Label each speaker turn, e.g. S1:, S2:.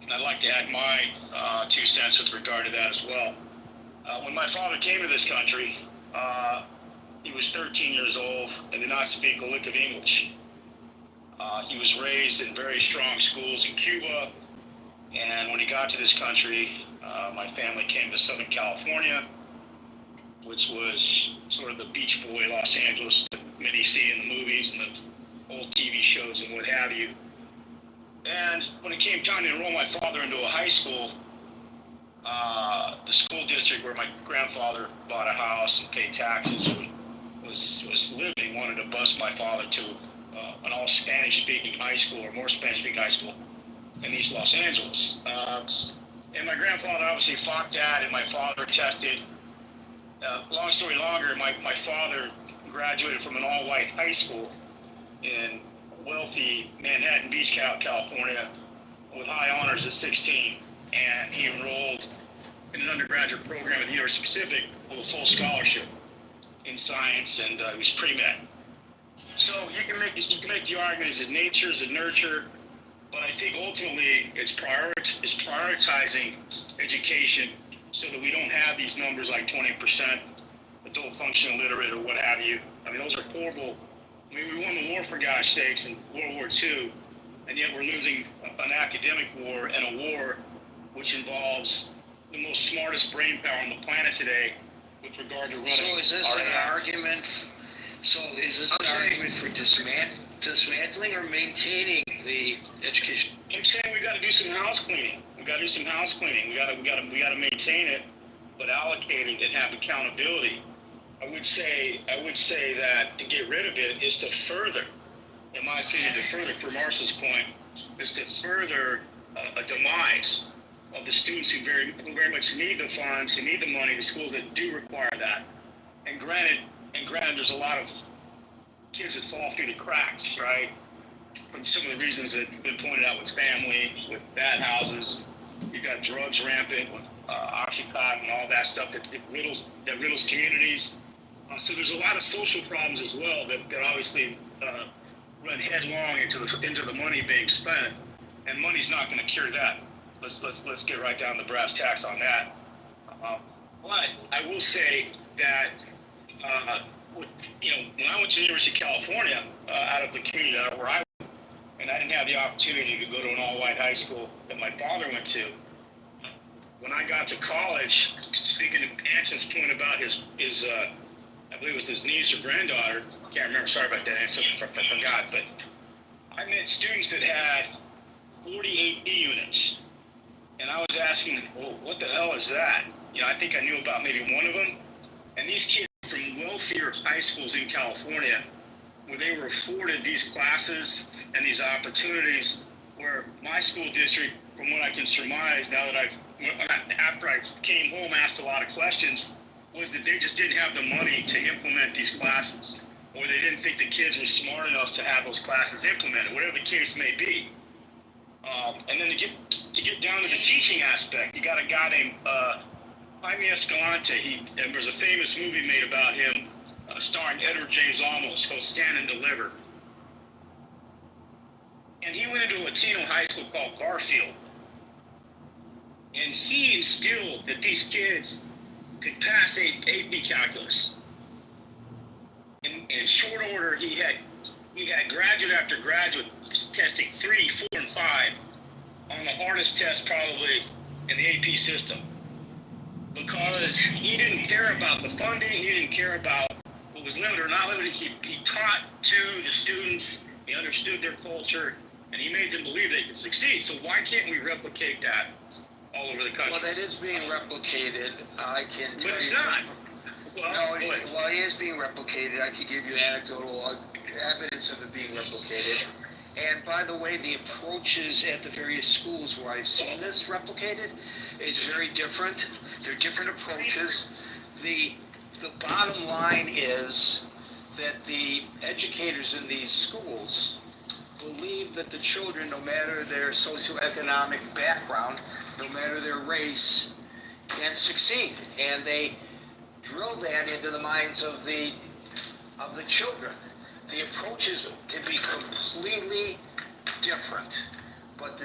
S1: and I'd like to add my 2 cents with regard to that as well. When my father came to this country, he was 13 years old and did not speak a lick of English. He was raised in very strong schools in Cuba, and when he got to this country, my family came to Southern California, which was sort of the Beach Boy Los Angeles that many see in the movies and the old TV shows and what have you. And when it came time to enroll my father into a high school, the school district where my grandfather bought a house and paid taxes was living, wanted to bus my father to an all Spanish-speaking high school, or more Spanish-speaking high school in East Los Angeles. And my grandfather obviously fought that, and my father tested. Long story longer, my father graduated from an all-white high school in wealthy Manhattan Beach, California, with high honors at 16, and he enrolled in an undergraduate program at the University of Pacific with a full scholarship in science, and he was pre-med. So you can make the argument, is it nature, is it nurture? But I think ultimately it's prioritizing education so that we don't have these numbers like 20% adult functional illiterate or what have you. I mean, those are horrible. I mean, we won the war for God's sakes in World War II, and yet we're losing an academic war and a war which involves the most smartest brain power on the planet today with regard to running.
S2: So is this an argument? For dismantling or maintaining the education?
S1: I'm saying we got to do some house cleaning. We got to maintain it, but allocate it and have accountability. I would say that to get rid of it is to further, in my opinion, for Marshall's point, is to further a demise of the students who very much need the funds, who need the money, the schools that do require that. And granted, there's a lot of kids that fall through the cracks, right? For some of the reasons that have been pointed out with family, with bad houses. You've got drugs rampant with Oxycontin and all that stuff that riddles communities. So there's a lot of social problems as well that obviously run headlong into the money being spent, and money's not going to cure that. Let's get right down to brass tacks on that. But I will say that when I went to the University of California, out of the community where I went, and I didn't have the opportunity to go to an all-white high school that my father went to. When I got to college, speaking of Anson's point about his I believe it was his niece or granddaughter, I can't remember, sorry about that, Anson, I forgot, but I met students that had 48 B units. And I was asking, well, what the hell is that? I think I knew about maybe one of them. And these kids from wealthier high schools in California, where they were afforded these classes and these opportunities, where my school district, from what I can surmise now that after I came home, asked a lot of questions, was that they just didn't have the money to implement these classes, or they didn't think the kids were smart enough to have those classes implemented, whatever the case may be. And then to get down to the teaching aspect, you got a guy named Jaime Escalante. There's a famous movie made about him, starring Edward James Olmos, called Stand and Deliver. And he went into a Latino high school called Garfield. And he instilled that these kids could pass AP calculus. In short order, he had graduate after graduate testing 3, 4, and 5 on the hardest test probably in the AP system, because he didn't care about the funding, he didn't care about what was limited or not limited. He taught to the students, he understood their culture, and he made them believe they could succeed. So why can't we replicate that all over the country?
S2: Well, that is being replicated, I can tell you.
S1: But it's not.
S2: Well, it is being replicated. I could give you anecdotal evidence of it being replicated. And by the way, the approaches at the various schools where I've seen this replicated is very different. They're different approaches. The bottom line is that the educators in these schools believe that the children, no matter their socioeconomic background, no matter their race, can succeed. And they drill that into the minds of the children. The approaches can be completely different, but